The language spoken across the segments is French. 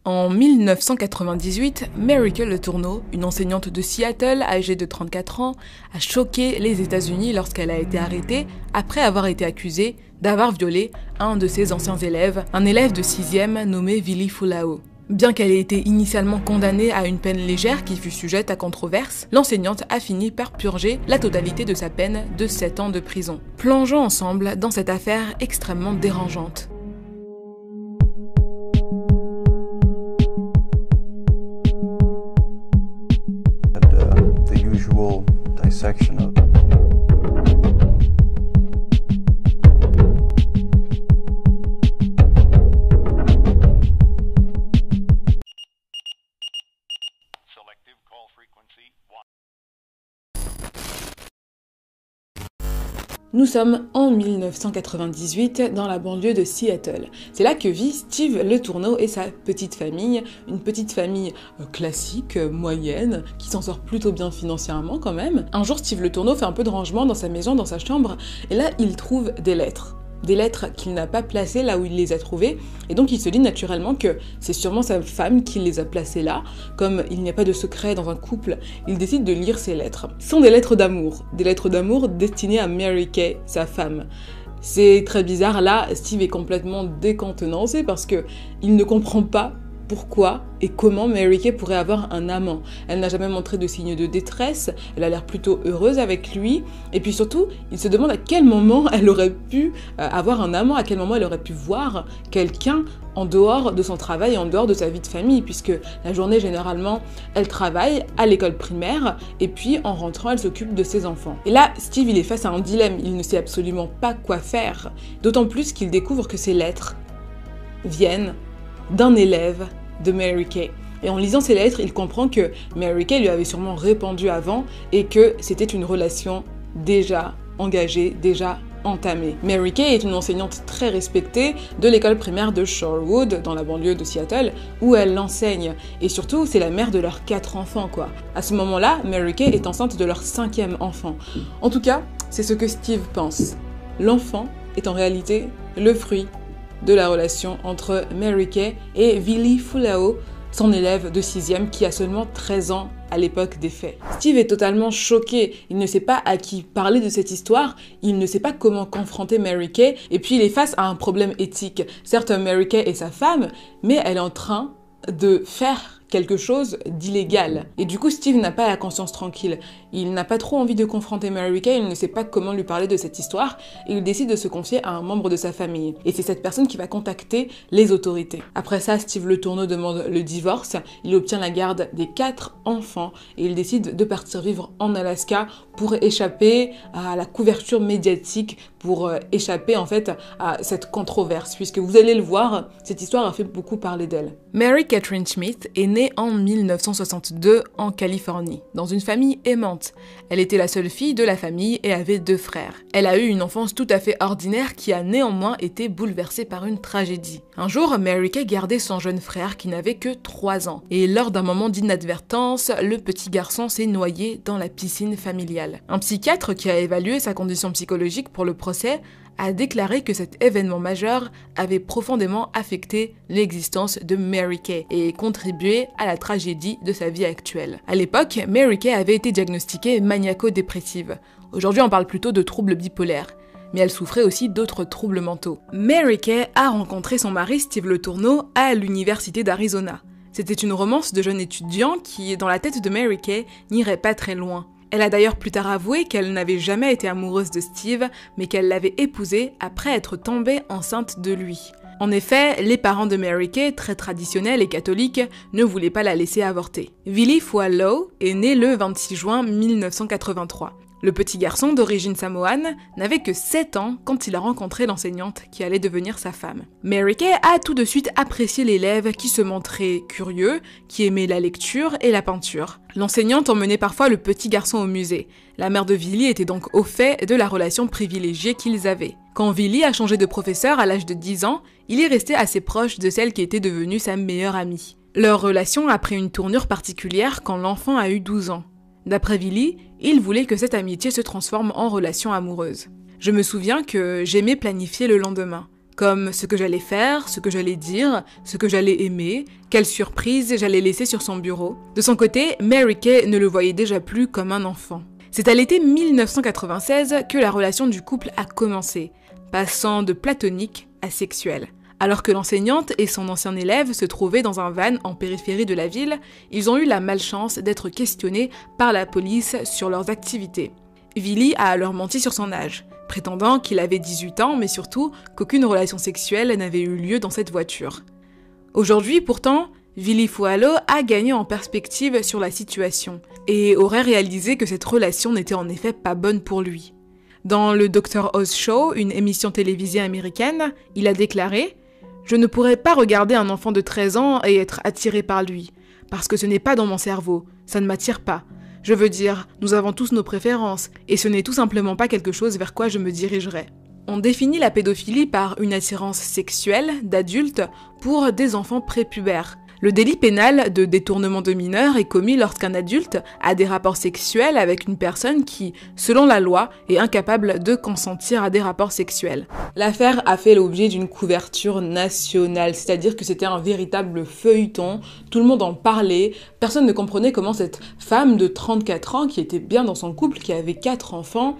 En 1998, Mary-Kay Letourneau, une enseignante de Seattle âgée de 34 ans, a choqué les États-Unis lorsqu'elle a été arrêtée après avoir été accusée d'avoir violé un de ses anciens élèves, un élève de 6e nommé Vili Fualaau. Bien qu'elle ait été initialement condamnée à une peine légère qui fut sujette à controverse, l'enseignante a fini par purger la totalité de sa peine de 7 ans de prison. Plongeons ensemble dans cette affaire extrêmement dérangeante. Dissection of Selective call frequency 1. Nous sommes en 1998 dans la banlieue de Seattle. C'est là que vit Steve Letourneau et sa petite famille, une petite famille classique, moyenne, qui s'en sort plutôt bien financièrement quand même. Un jour, Steve Letourneau fait un peu de rangement dans sa maison, dans sa chambre, et là, il trouve des lettres. Des lettres qu'il n'a pas placées là où il les a trouvées, et donc il se dit naturellement que c'est sûrement sa femme qui les a placées là. Comme il n'y a pas de secret dans un couple, il décide de lire ces lettres. Ce sont des lettres d'amour destinées à Mary-Kay, sa femme. C'est très bizarre, là Steve est complètement décontenancé parce que il ne comprend pas pourquoi et comment Mary-Kay pourrait avoir un amant. Elle n'a jamais montré de signe de détresse, elle a l'air plutôt heureuse avec lui, et puis surtout, il se demande à quel moment elle aurait pu avoir un amant, à quel moment elle aurait pu voir quelqu'un en dehors de son travail et en dehors de sa vie de famille, puisque la journée, généralement, elle travaille à l'école primaire, et puis en rentrant, elle s'occupe de ses enfants. Et là, Steve, il est face à un dilemme, il ne sait absolument pas quoi faire, d'autant plus qu'il découvre que ces lettres viennent d'un élève de Mary-Kay. Et en lisant ces lettres, il comprend que Mary-Kay lui avait sûrement répondu avant et que c'était une relation déjà engagée, déjà entamée. Mary-Kay est une enseignante très respectée de l'école primaire de Shorewood, dans la banlieue de Seattle, où elle enseigne. Et surtout, c'est la mère de leurs 4 enfants, quoi. À ce moment-là, Mary-Kay est enceinte de leur 5e enfant. En tout cas, c'est ce que Steve pense. L'enfant est en réalité le fruit de la relation entre Mary-Kay et Vili Fualaau, son élève de 6e qui a seulement 13 ans à l'époque des faits. Steve est totalement choqué, il ne sait pas à qui parler de cette histoire, il ne sait pas comment confronter Mary-Kay, et puis il est face à un problème éthique. Certes, Mary-Kay est sa femme, mais elle est en train de faire quelque chose d'illégal. Et du coup, Steve n'a pas la conscience tranquille. Il n'a pas trop envie de confronter Mary-Kay, il ne sait pas comment lui parler de cette histoire, et il décide de se confier à un membre de sa famille. Et c'est cette personne qui va contacter les autorités. Après ça, Steve Letourneau demande le divorce, il obtient la garde des 4 enfants, et il décide de partir vivre en Alaska pour échapper à la couverture médiatique, pour échapper en fait à cette controverse, puisque vous allez le voir, cette histoire a fait beaucoup parler d'elle. Mary Catherine Smith est née en 1962 en Californie, dans une famille aimante. Elle était la seule fille de la famille et avait 2 frères. Elle a eu une enfance tout à fait ordinaire qui a néanmoins été bouleversée par une tragédie. Un jour, Mary-Kay gardait son jeune frère qui n'avait que 3 ans. Et lors d'un moment d'inadvertance, le petit garçon s'est noyé dans la piscine familiale. Un psychiatre qui a évalué sa condition psychologique pour le procès a déclaré que cet événement majeur avait profondément affecté l'existence de Mary-Kay et contribué à la tragédie de sa vie actuelle. À l'époque, Mary-Kay avait été diagnostiquée maniaco-dépressive. Aujourd'hui, on parle plutôt de troubles bipolaires. Mais elle souffrait aussi d'autres troubles mentaux. Mary-Kay a rencontré son mari Steve Letourneau à l'université d'Arizona. C'était une romance de jeune étudiant qui, dans la tête de Mary-Kay, n'irait pas très loin. Elle a d'ailleurs plus tard avoué qu'elle n'avait jamais été amoureuse de Steve, mais qu'elle l'avait épousé après être tombée enceinte de lui. En effet, les parents de Mary-Kay, très traditionnels et catholiques, ne voulaient pas la laisser avorter. Vili Fualaau est né le 26 juin 1983. Le petit garçon d'origine samoane n'avait que 7 ans quand il a rencontré l'enseignante qui allait devenir sa femme. Mary-Kay a tout de suite apprécié l'élève qui se montrait curieux, qui aimait la lecture et la peinture. L'enseignante emmenait parfois le petit garçon au musée. La mère de Vili était donc au fait de la relation privilégiée qu'ils avaient. Quand Vili a changé de professeur à l'âge de 10 ans, il est resté assez proche de celle qui était devenue sa meilleure amie. Leur relation a pris une tournure particulière quand l'enfant a eu 12 ans. D'après Vili, il voulait que cette amitié se transforme en relation amoureuse. Je me souviens que j'aimais planifier le lendemain. comme ce que j'allais faire, ce que j'allais dire, ce que j'allais aimer, quelle surprise j'allais laisser sur son bureau. De son côté, Mary Kay ne le voyait déjà plus comme un enfant. C'est à l'été 1996 que la relation du couple a commencé, passant de platonique à sexuelle. Alors que l'enseignante et son ancien élève se trouvaient dans un van en périphérie de la ville, ils ont eu la malchance d'être questionnés par la police sur leurs activités. Willie a alors menti sur son âge, prétendant qu'il avait 18 ans, mais surtout qu'aucune relation sexuelle n'avait eu lieu dans cette voiture. Aujourd'hui, pourtant, Willie Fualo a gagné en perspective sur la situation et aurait réalisé que cette relation n'était en effet pas bonne pour lui. Dans le Dr. Oz Show, une émission télévisée américaine, il a déclaré « Je ne pourrais pas regarder un enfant de 13 ans et être attiré par lui, parce que ce n'est pas dans mon cerveau, ça ne m'attire pas. Je veux dire, nous avons tous nos préférences, et ce n'est tout simplement pas quelque chose vers quoi je me dirigerais. » On définit la pédophilie par une attirance sexuelle d'adultes pour des enfants prépubères. Le délit pénal de détournement de mineurs est commis lorsqu'un adulte a des rapports sexuels avec une personne qui, selon la loi, est incapable de consentir à des rapports sexuels. L'affaire a fait l'objet d'une couverture nationale, c'est-à-dire que c'était un véritable feuilleton, tout le monde en parlait, personne ne comprenait comment cette femme de 34 ans, qui était bien dans son couple, qui avait 4 enfants,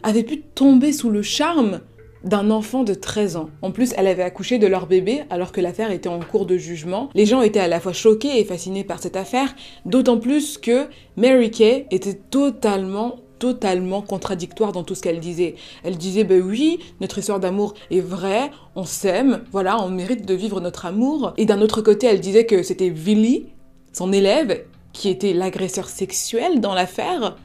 avait pu tomber sous le charme d'un enfant de 13 ans. En plus, elle avait accouché de leur bébé alors que l'affaire était en cours de jugement. Les gens étaient à la fois choqués et fascinés par cette affaire, d'autant plus que Mary Kay était totalement contradictoire dans tout ce qu'elle disait. Elle disait, ben oui, notre histoire d'amour est vraie, on s'aime, voilà, on mérite de vivre notre amour. Et d'un autre côté, elle disait que c'était Willie, son élève, qui était l'agresseur sexuel dans l'affaire.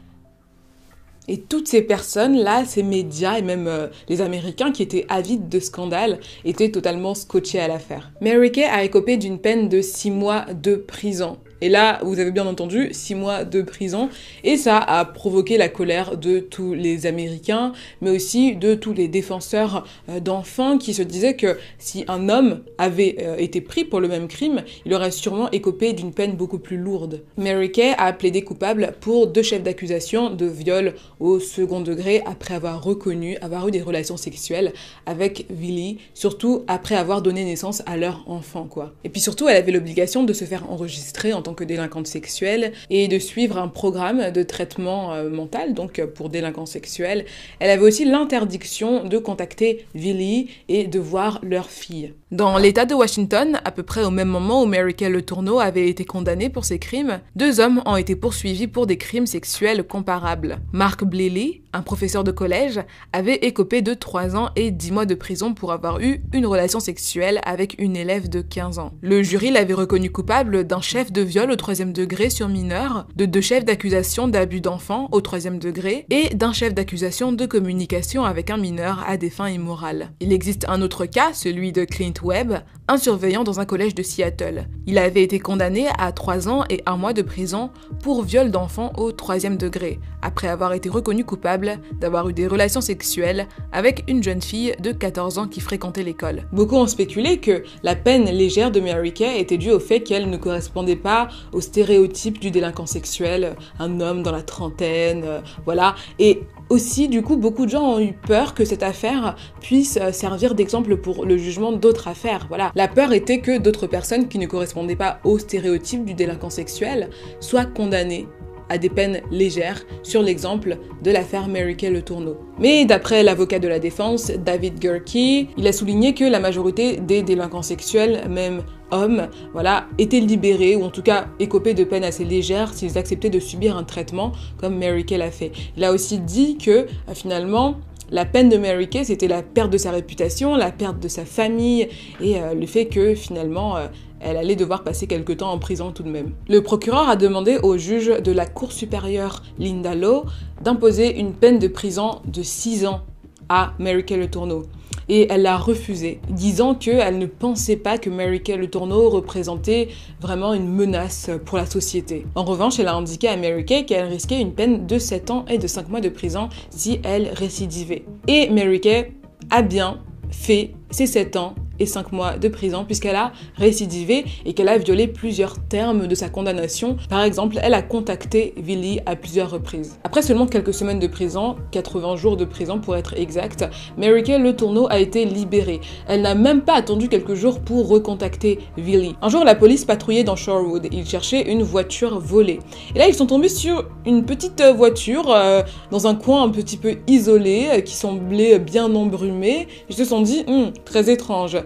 Et toutes ces personnes-là, ces médias et même les Américains qui étaient avides de scandale, étaient totalement scotchés à l'affaire. Mary Kay a écopé d'une peine de 6 mois de prison. Et là, vous avez bien entendu, 6 mois de prison. Et ça a provoqué la colère de tous les Américains, mais aussi de tous les défenseurs d'enfants qui se disaient que si un homme avait été pris pour le même crime, il aurait sûrement écopé d'une peine beaucoup plus lourde. Mary Kay a plaidé coupable pour 2 chefs d'accusation de viol au second degré après avoir reconnu avoir eu des relations sexuelles avec Willie, surtout après avoir donné naissance à leur enfant, quoi. Et puis surtout, elle avait l'obligation de se faire enregistrer en tant que délinquante sexuelle et de suivre un programme de traitement mental, donc pour délinquants sexuels. Elle avait aussi l'interdiction de contacter Willie et de voir leur fille. Dans l'État de Washington, à peu près au même moment où Mary Kay Letourneau avait été condamnée pour ses crimes, 2 hommes ont été poursuivis pour des crimes sexuels comparables. Mark Bliley, un professeur de collège, avait écopé de 3 ans et 10 mois de prison pour avoir eu une relation sexuelle avec une élève de 15 ans. Le jury l'avait reconnu coupable d'un chef de viol au 3e degré sur mineur, de 2 chefs d'accusation d'abus d'enfant au 3e degré et d'un chef d'accusation de communication avec un mineur à des fins immorales. Il existe un autre cas, celui de Clint Webb, un surveillant dans un collège de Seattle. Il avait été condamné à 3 ans et 1 mois de prison pour viol d'enfant au 3e degré, après avoir été reconnu coupable d'avoir eu des relations sexuelles avec une jeune fille de 14 ans qui fréquentait l'école. Beaucoup ont spéculé que la peine légère de Mary Kay était due au fait qu'elle ne correspondait pas au stéréotype du délinquant sexuel, un homme dans la trentaine, voilà. Et aussi, du coup, beaucoup de gens ont eu peur que cette affaire puisse servir d'exemple pour le jugement d'autres affaires, voilà. La peur était que d'autres personnes qui ne correspondaient pas au stéréotype du délinquant sexuel soient condamnées à des peines légères sur l'exemple de l'affaire Mary Kay Letourneau. Mais d'après l'avocat de la défense, David Gerke, il a souligné que la majorité des délinquants sexuels, même hommes, voilà, étaient libérés ou en tout cas écopés de peines assez légères s'ils acceptaient de subir un traitement comme Mary Kay l'a fait. Il a aussi dit que finalement, la peine de Mary Kay, c'était la perte de sa réputation, la perte de sa famille et le fait que finalement elle allait devoir passer quelque temps en prison tout de même. Le procureur a demandé au juge de la Cour supérieure Linda Lowe d'imposer une peine de prison de 6 ans à Mary Kay Letourneau. Et elle l'a refusé, disant qu'elle ne pensait pas que Mary Kay Letourneau représentait vraiment une menace pour la société. En revanche, elle a indiqué à Mary Kay qu'elle risquait une peine de 7 ans et de 5 mois de prison si elle récidivait. Et Mary Kay a bien fait ses 7 ans et 5 mois de prison puisqu'elle a récidivé et qu'elle a violé plusieurs termes de sa condamnation. Par exemple, elle a contacté Willie à plusieurs reprises. Après seulement quelques semaines de prison, 80 jours de prison pour être exact, Mary Kay Letourneau a été libérée. Elle n'a même pas attendu quelques jours pour recontacter Willie. Un jour, la police patrouillait dans Shorewood. Ils cherchaient une voiture volée. Et là, ils sont tombés sur une petite voiture dans un coin un petit peu isolé qui semblait bien embrumé. Ils se sont dit, très étrange.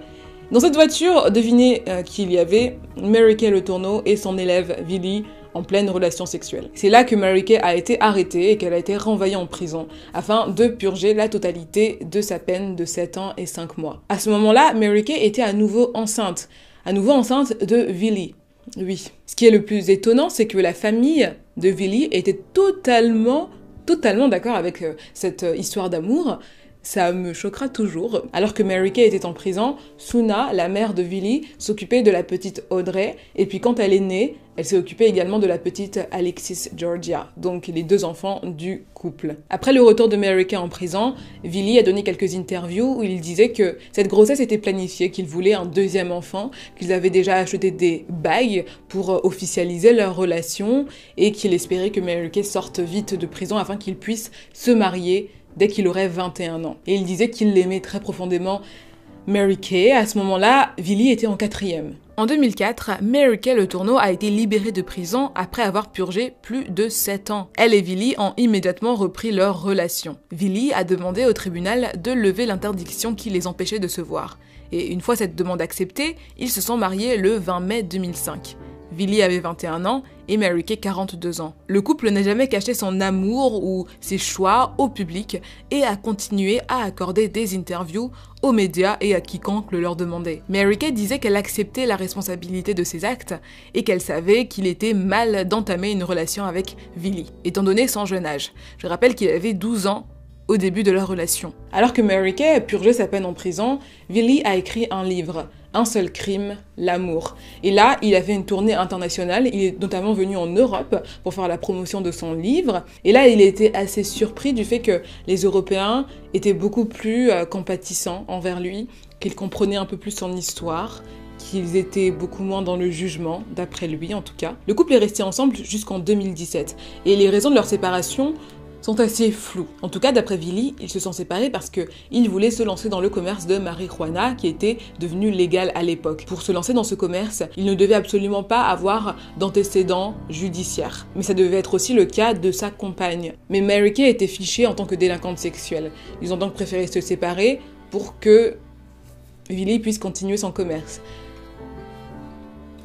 Dans cette voiture, devinez qui il y avait, Mary Kay Letourneau et son élève Willie en pleine relation sexuelle. C'est là que Mary Kay a été arrêtée et qu'elle a été renvoyée en prison afin de purger la totalité de sa peine de 7 ans et 5 mois. À ce moment-là, Mary Kay était à nouveau enceinte de Willie. Oui. Ce qui est le plus étonnant, c'est que la famille de Willie était totalement d'accord avec cette histoire d'amour. Ça me choquera toujours. Alors que Mary Kay était en prison, Suna, la mère de Willie, s'occupait de la petite Audrey, et puis quand elle est née, elle s'est occupée également de la petite Alexis Georgia, donc les 2 enfants du couple. Après le retour de Mary Kay en prison, Willie a donné quelques interviews où il disait que cette grossesse était planifiée, qu'il voulait un 2e enfant, qu'ils avaient déjà acheté des bagues pour officialiser leur relation, et qu'il espérait que Mary Kay sorte vite de prison afin qu'ils puissent se marier dès qu'il aurait 21 ans. Et il disait qu'il l'aimait très profondément, Mary Kay. À ce moment-là, Willie était en 4e. En 2004, Mary Kay Letourneau a été libérée de prison après avoir purgé plus de 7 ans. Elle et Willie ont immédiatement repris leur relation. Willie a demandé au tribunal de lever l'interdiction qui les empêchait de se voir. Et une fois cette demande acceptée, ils se sont mariés le 20 mai 2005. Willie avait 21 ans et Mary Kay 42 ans. Le couple n'a jamais caché son amour ou ses choix au public et a continué à accorder des interviews aux médias et à quiconque le leur demandait. Mary Kay disait qu'elle acceptait la responsabilité de ses actes et qu'elle savait qu'il était mal d'entamer une relation avec Willie, étant donné son jeune âge. Je rappelle qu'il avait 12 ans au début de leur relation. Alors que Mary Kay purgeait sa peine en prison, Willie a écrit un livre, Un seul crime, l'amour. Et là, il a fait une tournée internationale, il est notamment venu en Europe pour faire la promotion de son livre. Et là, il a été assez surpris du fait que les Européens étaient beaucoup plus compatissants envers lui, qu'ils comprenaient un peu plus son histoire, qu'ils étaient beaucoup moins dans le jugement, d'après lui en tout cas. Le couple est resté ensemble jusqu'en 2017. Et les raisons de leur séparation sont assez floues. En tout cas, d'après Willie, ils se sont séparés parce qu'il voulait se lancer dans le commerce de marijuana qui était devenu légal à l'époque. Pour se lancer dans ce commerce, il ne devait absolument pas avoir d'antécédents judiciaires. Mais ça devait être aussi le cas de sa compagne. Mais Mary Kay était fichée en tant que délinquante sexuelle. Ils ont donc préféré se séparer pour que Willie puisse continuer son commerce.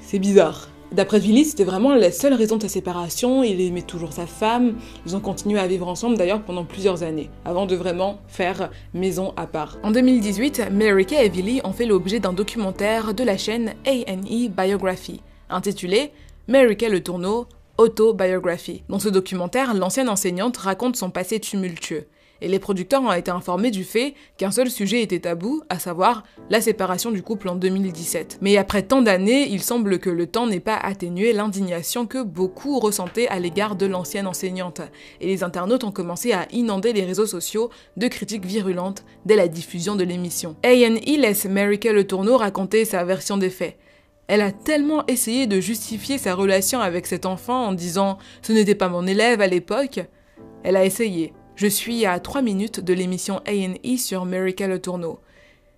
C'est bizarre. D'après Willie, c'était vraiment la seule raison de sa séparation, il aimait toujours sa femme, ils ont continué à vivre ensemble d'ailleurs pendant plusieurs années, avant de vraiment faire maison à part. En 2018, Mary Kay et Willie ont fait l'objet d'un documentaire de la chaîne A&E Biography, intitulé Mary Kay Letourneau, Autobiography. Dans ce documentaire, l'ancienne enseignante raconte son passé tumultueux. Et les producteurs ont été informés du fait qu'un seul sujet était tabou, à savoir la séparation du couple en 2017. Mais après tant d'années, il semble que le temps n'ait pas atténué l'indignation que beaucoup ressentaient à l'égard de l'ancienne enseignante. Et les internautes ont commencé à inonder les réseaux sociaux de critiques virulentes dès la diffusion de l'émission. A&E laisse Mary Kay Letourneau raconter sa version des faits. Elle a tellement essayé de justifier sa relation avec cet enfant en disant « ce n'était pas mon élève à l'époque ». Elle a essayé. Je suis à 3 minutes de l'émission A&E sur Mary Kay Letourneau.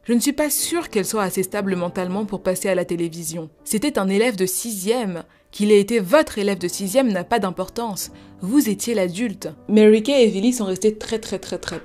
Je ne suis pas sûre qu'elle soit assez stable mentalement pour passer à la télévision. C'était un élève de 6e. Qu'il ait été votre élève de 6e n'a pas d'importance. Vous étiez l'adulte. Mary Kay et Willie sont restés très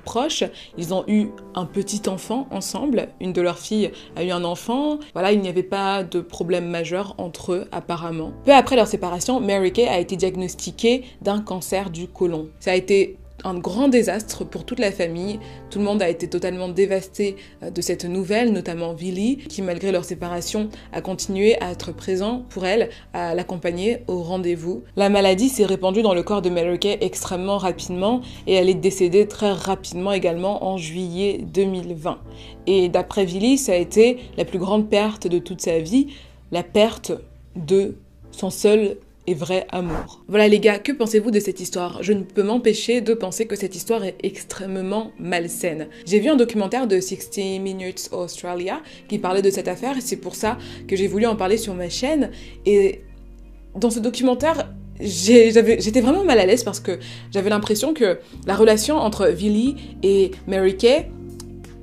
proches. Ils ont eu un petit enfant ensemble. Une de leurs filles a eu un enfant. Voilà, il n'y avait pas de problème majeur entre eux apparemment. Peu après leur séparation, Mary Kay a été diagnostiquée d'un cancer du côlon. Ça a été un grand désastre pour toute la famille. Tout le monde a été totalement dévasté de cette nouvelle, notamment Willie, qui malgré leur séparation a continué à être présent pour elle, à l'accompagner au rendez-vous. La maladie s'est répandue dans le corps de Mary Kay extrêmement rapidement et elle est décédée très rapidement également en juillet 2020. Et d'après Willie, ça a été la plus grande perte de toute sa vie, la perte de son seul et vrai amour. Voilà les gars, que pensez-vous de cette histoire? Je ne peux m'empêcher de penser que cette histoire est extrêmement malsaine. J'ai vu un documentaire de 60 Minutes Australia qui parlait de cette affaire et c'est pour ça que j'ai voulu en parler sur ma chaîne. Et dans ce documentaire, j'étais vraiment mal à l'aise parce que j'avais l'impression que la relation entre Villy et Mary Kay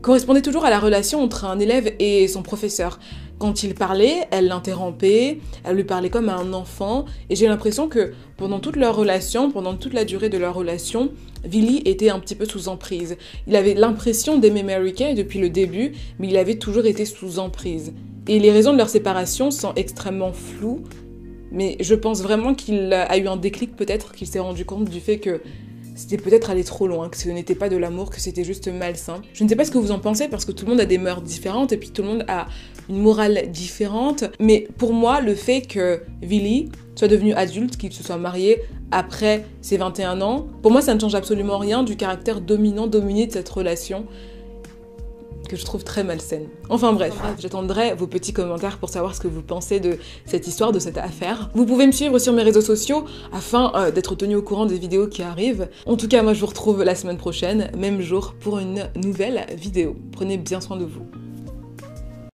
correspondait toujours à la relation entre un élève et son professeur. Quand il parlait, elle l'interrompait, elle lui parlait comme à un enfant, et j'ai l'impression que pendant toute leur relation, pendant toute la durée de leur relation, Villy était un petit peu sous emprise. Il avait l'impression d'aimer Mary Kay depuis le début, mais il avait toujours été sous emprise. Et les raisons de leur séparation sont extrêmement floues, mais je pense vraiment qu'il a eu un déclic peut-être, qu'il s'est rendu compte du fait que c'était peut-être aller trop loin, que ce n'était pas de l'amour, que c'était juste malsain. Je ne sais pas ce que vous en pensez parce que tout le monde a des mœurs différentes et puis tout le monde a une morale différente. Mais pour moi, le fait que Villy soit devenu adulte, qu'il se soit marié après ses 21 ans, pour moi ça ne change absolument rien du caractère dominé de cette relation que je trouve très malsaine. Enfin bref, j'attendrai vos petits commentaires pour savoir ce que vous pensez de cette histoire, de cette affaire. Vous pouvez me suivre sur mes réseaux sociaux afin d'être tenu au courant des vidéos qui arrivent. En tout cas, moi je vous retrouve la semaine prochaine, même jour, pour une nouvelle vidéo. Prenez bien soin de vous.